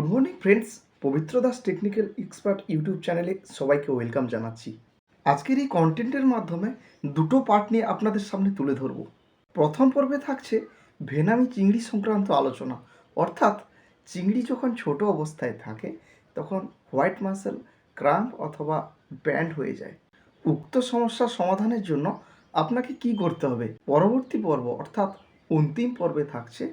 Good morning friends, পবিত্র Das technical expert YouTube চ্যানেলে সবাইকে ওয়েলকাম জানাচ্ছি। আজকের এই কন্টেন্টের মাধ্যমে দুটো পার্ট নিয়ে আপনাদের সামনে তুলে ধরব। প্রথম পর্বে থাকছে ভেনামি চিংড়ি সংক্রান্ত আলোচনা, অর্থাৎ চিংড়ি যখন ছোট অবস্থায় থাকে তখন হোয়াইট মাসেল ক্রাম্প অথবা ব্যান্ড হয়ে যায়। উক্ত সমস্যার সমাধানের জন্য আপনাকে কি করতে হবে। পরবর্তী পর্ব অর্থাৎ অন্তিম পর্বে থাকছে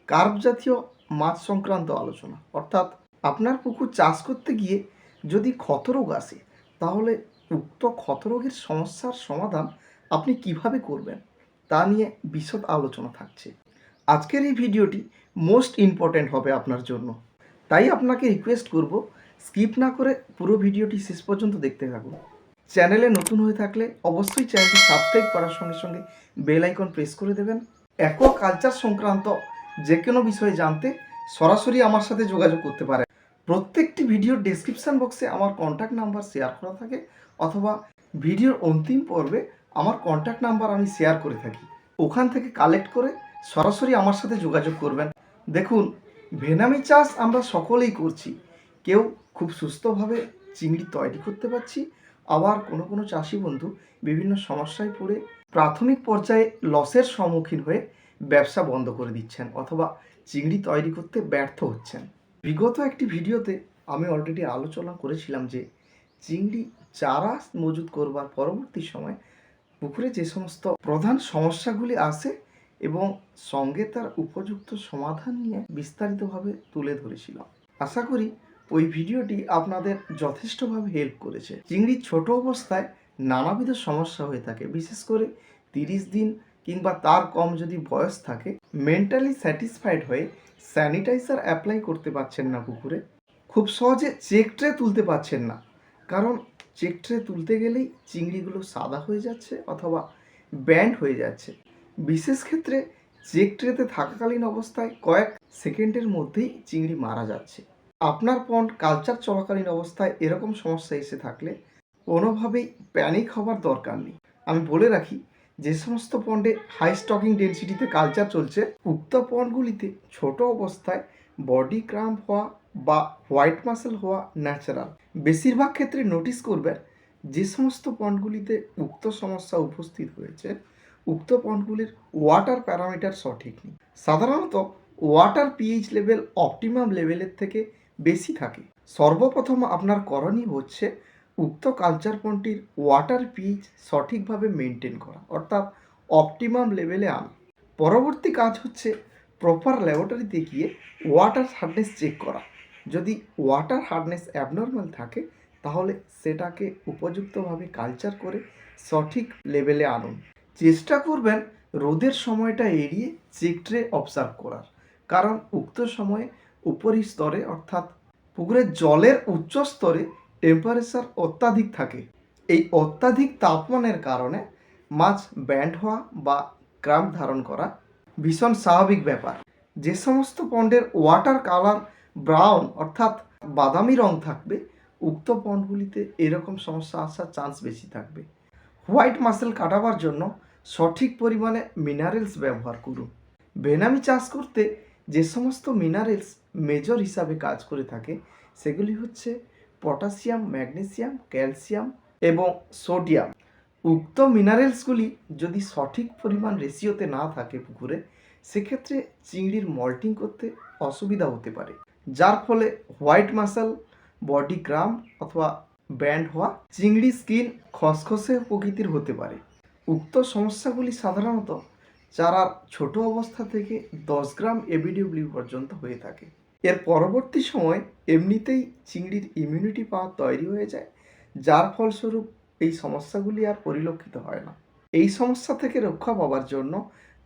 কার্প জাতীয় মাছ সংক্রান্ত আলোচনা, অর্থাৎ আপনার পুকুর চাষ করতে গিয়ে যদি ক্ষতরোগ আসে তাহলে উক্ত ক্ষতরোগের সমস্যার সমাধান আপনি কিভাবে করবেন তা নিয়ে বিশদ আলোচনা থাকছে। আজকের এই ভিডিওটি মোস্ট ইম্পর্ট্যান্ট হবে আপনার জন্য, তাই আপনাকে রিকোয়েস্ট করব স্কিপ না করে পুরো ভিডিওটি শেষ পর্যন্ত দেখতে থাকুন। চ্যানেলে নতুন হয়ে থাকলে অবশ্যই চ্যানেলটি সাবস্ক্রাইব করার সঙ্গে সঙ্গে বেল আইকন প্রেস করে দেবেন। অ্যাকোয়াকালচার সংক্রান্ত যে কোনো বিষয়ে জানতে সরাসরি আমার সাথে যোগাযোগ করতে পারেন। প্রত্যেকটি ভিডিওর ডেসক্রিপশান বক্সে আমার কন্ট্যাক্ট নাম্বার শেয়ার করা থাকে, অথবা ভিডিওর অন্তিম পর্বে আমার কন্ট্যাক্ট নাম্বার আমি শেয়ার করে থাকি, ওখান থেকে কালেক্ট করে সরাসরি আমার সাথে যোগাযোগ করবেন। দেখুন, ভেনামি চাষ আমরা সকলেই করছি, কেউ খুব সুস্থভাবে চিংড়ি তৈরি করতে পারছি, আবার কোনো কোনো চাষি বন্ধু বিভিন্ন সমস্যায় পড়ে প্রাথমিক পর্যায়ে লসের সম্মুখীন হয়ে ব্যবসা বন্ধ করে দিচ্ছেন অথবা চিংড়ি তৈরি করতে ব্যর্থ হচ্ছেন। বিগত একটি ভিডিওতে আমি অলরেডি আলোচনা করেছিলাম যে চিংড়ি চারা মজুত করবার পরবর্তী সময় পুকুরে যে সমস্ত প্রধান সমস্যাগুলি আসে এবং সঙ্গে তার উপযুক্ত সমাধান নিয়ে বিস্তারিতভাবে তুলে ধরেছিলাম। আশা করি ওই ভিডিওটি আপনাদের যথেষ্টভাবে হেল্প করেছে। চিংড়ির ছোট অবস্থায় নানাবিধ সমস্যা হয়ে থাকে, বিশেষ করে 30 দিন কিংবা তার কম যদি বয়স থাকে, মেন্টালি স্যাটিসফাইড হয়ে স্যানিটাইজার অ্যাপ্লাই করতে পারছেন না পুকুরে, খুব সহজে চেক ট্রে তুলতে পারছেন না, কারণ চেক ট্রে তুলতে গেলেই চিংড়িগুলো সাদা হয়ে যাচ্ছে অথবা ব্যান্ড হয়ে যাচ্ছে। বিশেষ ক্ষেত্রে চেক ট্রেতে থাকাকালীন অবস্থায় কয়েক সেকেন্ডের মধ্যেই চিংড়ি মারা যাচ্ছে। আপনার পন্ড কালচার চলাকালীন অবস্থায় এরকম সমস্যা এসে থাকলে কোনোভাবেই প্যানিক হবার দরকার নেই। আমি বলে রাখি, যে সমস্ত পন্ডে হাই স্টকিং ডেন্সিটিতে কালচার চলছে, উক্ত পন্ডগুলিতে ছোট অবস্থায় বডি ক্রাম্প হওয়া বা হোয়াইট মাসেল হওয়া ন্যাচারাল। বেশিরভাগ ক্ষেত্রে নোটিস করবেন যে সমস্ত পন্ডগুলিতে উক্ত সমস্যা উপস্থিত হয়েছে, উক্ত পন্ডগুলির ওয়াটার প্যারামিটার সঠিক নেই। সাধারণত ওয়াটার পিএইচ লেভেল অপটিমাম লেভেলের থেকে বেশি থাকে। সর্বপ্রথম আপনার করণীয় হচ্ছে উক্ত কালচার পন্ডটির ওয়াটার পিএইচ সঠিকভাবে মেনটেন করা, অর্থাৎ অপটিমাম লেভেলে আনা। পরবর্তী কাজ হচ্ছে প্রপার ল্যাবরেটরিতে গিয়ে ওয়াটার হার্ডনেস চেক করা। যদি ওয়াটার হার্ডনেস অ্যাবনর্মাল থাকে তাহলে সেটাকে উপযুক্তভাবে কালচার করে সঠিক লেভেলে আনুন। চেষ্টা করবেন রোদের সময়টা এড়িয়ে চেক ট্রে অবজার্ভ করার, কারণ উক্ত সময়ে উপরি স্তরে অর্থাৎ পুকুরের জলের উচ্চ স্তরে টেম্পারেচার অত্যাধিক থাকে। এই অত্যাধিক তাপমানের কারণে মাছ ব্যান্ড হওয়া বা ক্রাম্প ধারণ করা ভীষণ স্বাভাবিক ব্যাপার। যে সমস্ত পন্ডের ওয়াটার কালার ব্রাউন অর্থাৎ বাদামি রং থাকবে, উক্ত পন্ডগুলিতে এরকম সমস্যা আসার চান্স বেশি থাকবে। হোয়াইট মাসেল কাটাবার জন্য সঠিক পরিমাণে মিনারেলস ব্যবহার করুন। ভেনামি চাষ করতে যে সমস্ত মিনারেলস মেজর হিসাবে কাজ করে থাকে সেগুলি হচ্ছে পটাশিয়াম, ম্যাগনেসিয়াম, ক্যালসিয়াম এবং সোডিয়াম। উক্ত মিনারেলসগুলি যদি সঠিক পরিমাণ রেশিওতে না থাকে পুকুরে, সেক্ষেত্রে চিংড়ির মল্টিং করতে অসুবিধা হতে পারে, যার ফলে হোয়াইট মাসেল, বডি ক্রাম্প অথবা ব্যান্ড হওয়া, চিংড়ি স্কিন খসখসে প্রকৃতির হতে পারে। উক্ত সমস্যাগুলি সাধারণত চারার ছোট অবস্থা থেকে 10 গ্রাম এবিডব্লিউ পর্যন্ত হয়ে থাকে। এর পরবর্তী সময় এমনিতেই চিংড়ির ইমিউনিটি পাওয়ার তৈরি হয়ে যায়, যার ফলস্বরূপ এই সমস্যাগুলি আর পরিলক্ষিত হয় না। এই সমস্যা থেকে রক্ষা পাওয়ার জন্য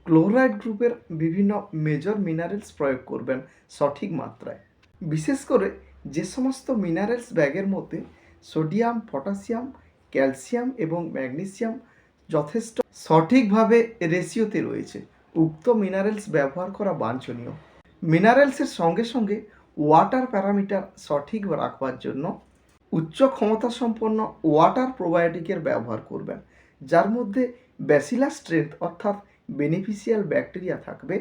ক্লোরাইড গ্রুপের বিভিন্ন মেজর মিনারেলস প্রয়োগ করবেন সঠিক মাত্রায়। বিশেষ করে যে সমস্ত মিনারেলস ব্যাগের মধ্যে সোডিয়াম, পটাশিয়াম, ক্যালসিয়াম এবং ম্যাগনেসিয়াম যথেষ্ট সঠিকভাবে রেশিওতে রয়েছে, উক্ত মিনারেলস ব্যবহার করা বাঞ্ছনীয়। মিনারেলসের সঙ্গে সঙ্গে ওয়াটার প্যারামিটার সঠিক রাখবার জন্য উচ্চ ক্ষমতা সম্পন্ন ওয়াটার প্রোবায়োটিকের ব্যবহার করবেন, যার মধ্যে ব্যাসিলাস স্ট্রেংথ অর্থাৎ বেনিফিশিয়াল ব্যাকটেরিয়া থাকবে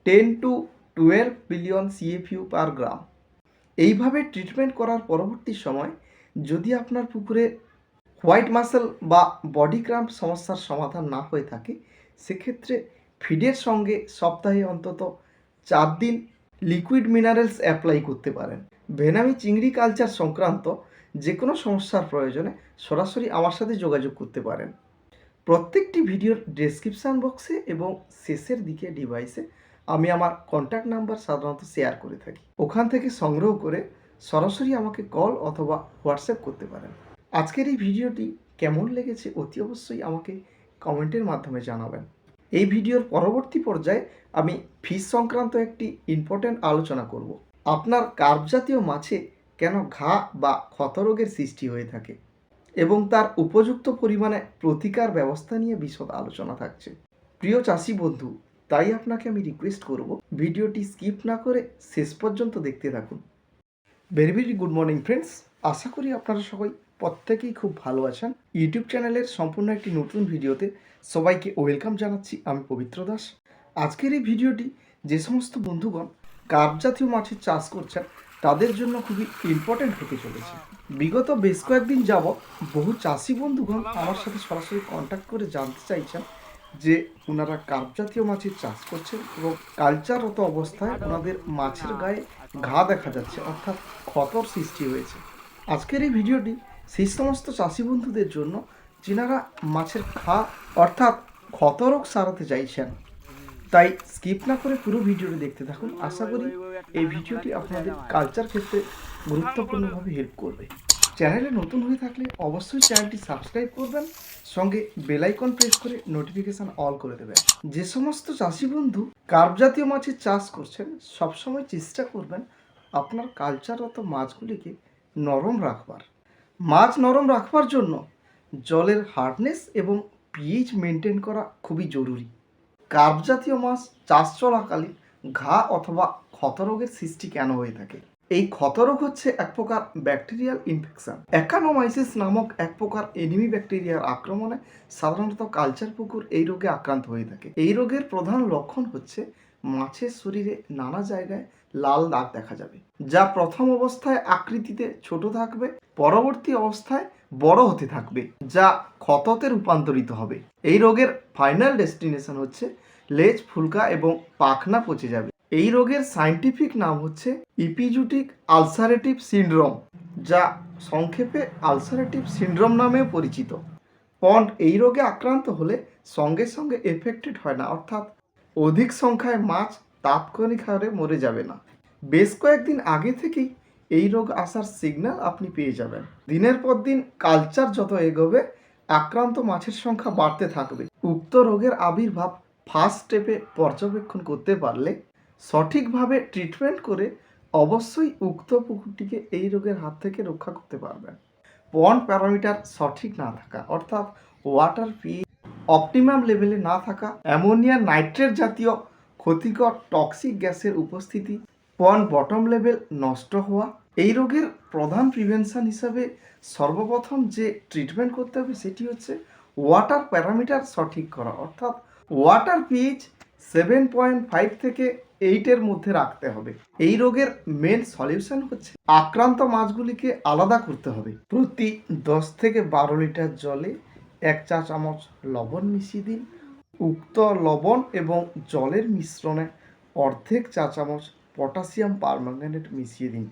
10 to 12 বিলিয়ন CFU পার গ্রাম। এইভাবে ট্রিটমেন্ট করার পরবর্তী সময় যদি আপনার পুকুরে হোয়াইট মাসেল বা বডি ক্রাম্প সমস্যার সমাধান না হয়ে থাকে, সেক্ষেত্রে ফিডের সঙ্গে সপ্তাহে অন্তত 4 দিন লিকুইড মিনারেলস অ্যাপ্লাই করতে পারেন। ভেনামি চিংড়ি কালচার সংক্রান্ত যে কোনো সমস্যার প্রয়োজনে সরাসরি আমার সাথে যোগাযোগ করতে পারেন। প্রত্যেকটি ভিডিওর ডেসক্রিপশান বক্সে এবং শেষের দিকে ডিভাইসে আমি আমার কন্ট্যাক্ট নাম্বার সাধারণত শেয়ার করে থাকি। ওখান থেকে সংগ্রহ করে সরাসরি আমাকে কল অথবা হোয়াটসঅ্যাপ করতে পারেন। আজকের এই ভিডিওটি কেমন লেগেছে অতি অবশ্যই আমাকে কমেন্টের মাধ্যমে জানাবেন। এই ভিডিওর পরবর্তী পর্যায়ে আমি ফিশ সংক্রান্ত একটি ইম্পর্ট্যান্ট আলোচনা করব। আপনার কার্প জাতীয় মাছে কেন ঘা বা ক্ষত রোগের সৃষ্টি হয়ে থাকে এবং তার উপযুক্ত পরিমাণে প্রতিকার ব্যবস্থা নিয়ে বিশদ আলোচনা থাকছে। প্রিয় চাষি বন্ধু, তাই আপনাকে আমি রিকোয়েস্ট করব ভিডিওটি স্কিপ না করে শেষ পর্যন্ত দেখতে থাকুন। Very very good morning friends, আশা করি আপনারা সবাই প্রত্যেকেই খুব ভালো আছেন। ইউটিউব চ্যানেলের সম্পূর্ণ একটি নতুন ভিডিওতে সবাইকে ওয়েলকাম জানাচ্ছি। আমি পবিত্র দাস। আজকের এই ভিডিওটি যে সমস্ত বন্ধুগণ কার্প জাতীয় মাছের চাষ করছেন তাদের জন্য খুবই ইম্পর্ট্যান্ট হতে চলেছে। বিগত বেশ কয়েকদিন যাবৎ বহু চাষি বন্ধুগণ আমার সাথে সরাসরি কন্ট্যাক্ট করে জানতে চাইছেন যে ওনারা কার্প জাতীয় মাছের চাষ করছেন এবং কালচাররত অবস্থায় ওনাদের মাছের গায়ে ঘা দেখা যাচ্ছে, অর্থাৎ ক্ষতর সৃষ্টি হয়েছে। আজকের এই ভিডিওটি সেই সমস্ত চাষি বন্ধুদের জন্য যিনারা মাছের ঘা অর্থাৎ ক্ষত রোগ সারাতে চাইছেন। তাই স্কিপ না করে পুরো ভিডিওটি দেখতে থাকুন। আশা করি এই ভিডিওটি আপনাদের কালচার ক্ষেত্রে গুরুত্বপূর্ণভাবে হেল্প করবে। চ্যানেলে নতুন হয়ে থাকলে অবশ্যই চ্যানেলটি সাবস্ক্রাইব করবেন, সঙ্গে বেল আইকন প্রেস করে নোটিফিকেশান অল করে দেবেন। যে সমস্ত চাষি বন্ধু কার্প জাতীয় মাছের চাষ করছেন সবসময় চেষ্টা করবেন আপনার কালচাররত মাছগুলিকে নরম রাখবার। মাছ নরম রাখবার জন্য জলের হার্ডনেস এবং পিএইচ মেনটেন করা খুবই জরুরি। কার্প জাতীয় মাছ চাষ চলাকালীন ঘা অথবা ক্ষতরোগের সৃষ্টি কেন হয়ে থাকে? এই ক্ষতরোগ হচ্ছে এক প্রকার ব্যাকটেরিয়াল ইনফেকশন। অ্যাকানোমাইসিস নামক এক প্রকার এনিমি ব্যাকটেরিয়ার আক্রমণে সাধারণত কালচার পুকুর এই রোগে আক্রান্ত হয়ে থাকে। এই রোগের প্রধান লক্ষণ হচ্ছে মাছের শরীরে নানা জায়গায় লাল দাগ দেখা যাবে, যা প্রথম অবস্থায় আকৃতিতে ছোট থাকবে, পরবর্তী অবস্থায় বড় হতে থাকবে, যা ক্ষততে রূপান্তরিত হবে। এই রোগের ফাইনাল ডেস্টিনেশন হচ্ছে লেজ ফুলকা এবং পাখনা পচে যাবে। এই রোগের সায়েন্টিফিক নাম হচ্ছে ইপিজুটিক আলসারেটিভ সিনড্রোম, যা সংক্ষেপে আলসারেটিভ সিনড্রোম নামেও পরিচিত। পন্ড এই রোগে আক্রান্ত হলে সঙ্গে সঙ্গে এফেক্টেড হয় না, অর্থাৎ অধিক সংখ্যায় মাছ তাৎক্ষণিক হারে মরে যাবে না। বেশ কয়েকদিন আগে থেকেই এই রোগ আসার সিগন্যাল আপনি পেয়ে যাবেন। দিনের পর দিন কালচার যত এগোবে আক্রান্ত মাছের সংখ্যা বাড়তে থাকবে। উক্ত রোগের আবির্ভাব ফার্স্ট স্টেপে পর্যবেক্ষণ করতে পারলে সঠিকভাবে ট্রিটমেন্ট করে অবশ্যই উক্ত পুকুরটিকে এই রোগের হাত থেকে রক্ষা করতে পারবেন। পন্ড প্যারামিটার সঠিক না থাকা, অর্থাৎ ওয়াটার পিএইচ অপটিমাম লেভেলে না থাকা, অ্যামোনিয়া নাইট্রেট জাতীয় ক্ষতিকর টক্সিক গ্যাসের উপস্থিতি, পন্ড বটম লেভেল নষ্ট হওয়া। এই রোগের প্রধান প্রিভেনশন হিসাবে সর্বপ্রথম যে ট্রিটমেন্ট করতে হবে সেটি হচ্ছে ওয়াটার প্যারামিটার সঠিক করা, অর্থাৎ ওয়াটার পিএইচ 7.5 থেকে 8-এর মধ্যে রাখতে হবে। এই রোগের মেন সলিউশন হচ্ছে আক্রান্ত মাছগুলিকে আলাদা করতে হবে। প্রতি 10 থেকে 12 লিটার জলে 1 চা চামচ লবণ মিশিয়ে দিন। উক্ত লবণ এবং জলের মিশ্রণে অর্ধেক চা চামচ পটাশিয়াম পারম্যাঙ্গানেট মিশিয়ে দিন।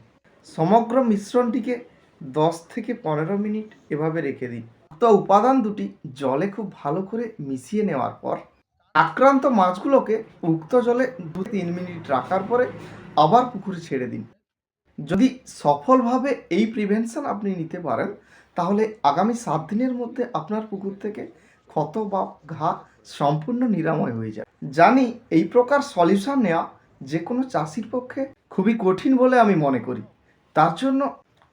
সমগ্র মিশ্রণটিকে 10 থেকে 15 মিনিট এভাবে রেখে দিন। উক্ত উপাদান দুটি জলে খুব ভালো করে মিশিয়ে নেওয়ার পর আক্রান্ত মাছগুলোকে উক্ত জলে 2-3 মিনিট রাখার পরে আবার পুকুরে ছেড়ে দিন। যদি সফলভাবে এই প্রিভেনশন আপনি নিতে পারেন তাহলে আগামী 7 দিনের মধ্যে আপনার পুকুর থেকে ক্ষত বা ঘা সম্পূর্ণ নিরাময় হয়ে যায়। জানি এই প্রকার সলিউশন নেওয়া যে কোনো চাষির পক্ষে খুবই কঠিন বলে আমি মনে করি। তার জন্য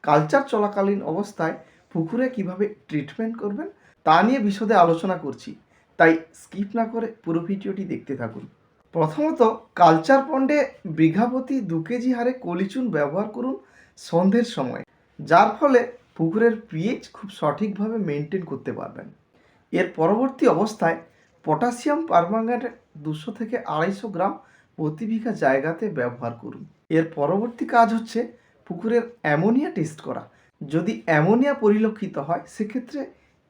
কালচার চলাকালীন অবস্থায় পুকুরে কিভাবে ট্রিটমেন্ট করবেন তা নিয়ে বিশদে আলোচনা করছি, তাই স্কিপ না করে পুরো ভিডিওটি দেখতে থাকুন। প্রথমত, কালচার পন্ডে বিঘা প্রতি 2 কেজি হারে কলিচুন ব্যবহার করুন সন্ধ্যের সময়, যার ফলে পুকুরের পিএইচ খুব সঠিকভাবে মেনটেন করতে পারবেন। এর পরবর্তী অবস্থায় পটাশিয়াম পারম্যাঙ্গানেট 200 থেকে 250 গ্রাম প্রতি বিঘা জায়গাতে ব্যবহার করুন। এর পরবর্তী কাজ হচ্ছে পুকুরের অ্যামোনিয়া টেস্ট করা। যদি অ্যামোনিয়া পরিলক্ষিত হয় সেক্ষেত্রে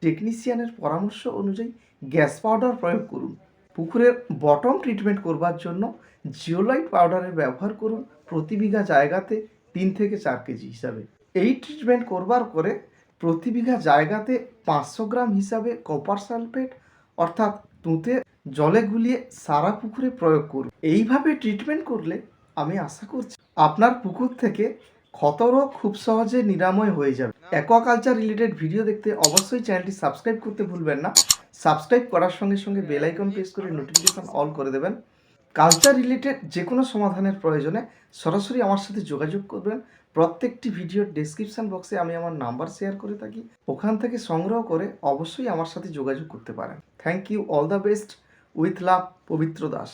টেকনিশিয়ানের পরামর্শ অনুযায়ী গ্যাস পাউডার প্রয়োগ করুন। পুকুরের বটম ট্রিটমেন্ট করবার জন্য জিওলাইট পাউডারের ব্যবহার করুন প্রতি বিঘা জায়গাতে 3 থেকে 4 কেজি হিসাবে। এই ট্রিটমেন্ট করবার পরে প্রতি বিঘা জায়গাতে 500 গ্রাম হিসাবে কপার সালফেট অর্থাৎ তুঁতে জলে গুলিয়ে সারা পুকুরে প্রয়োগ করুন। এইভাবে ট্রিটমেন্ট করলে আমি আশা করছি আপনার পুকুর থেকে ক্ষত রোগ খুব সহজে নিরাময় হয়ে যাবে। অ্যাকোয়াকালচার রিলেটেড ভিডিও দেখতে অবশ্যই চ্যানেলটি সাবস্ক্রাইব করতে ভুলবেন না। সাবস্ক্রাইব করার সঙ্গে সঙ্গে বেল আইকন প্রেস করে নোটিফিকেশন অল করে দেবেন। কালচার রিলেটেড যে কোনো সমাধানের প্রয়োজনে সরাসরি আমার সাথে যোগাযোগ করবেন। প্রত্যেকটি ভিডিওর ডেসক্রিপশন বক্সে আমি আমার নাম্বার শেয়ার করে থাকি, ওখান থেকে সংগ্রহ করে অবশ্যই আমার সাথে যোগাযোগ করতে পারেন। Thank you, all the best, with love, Pabitra Das.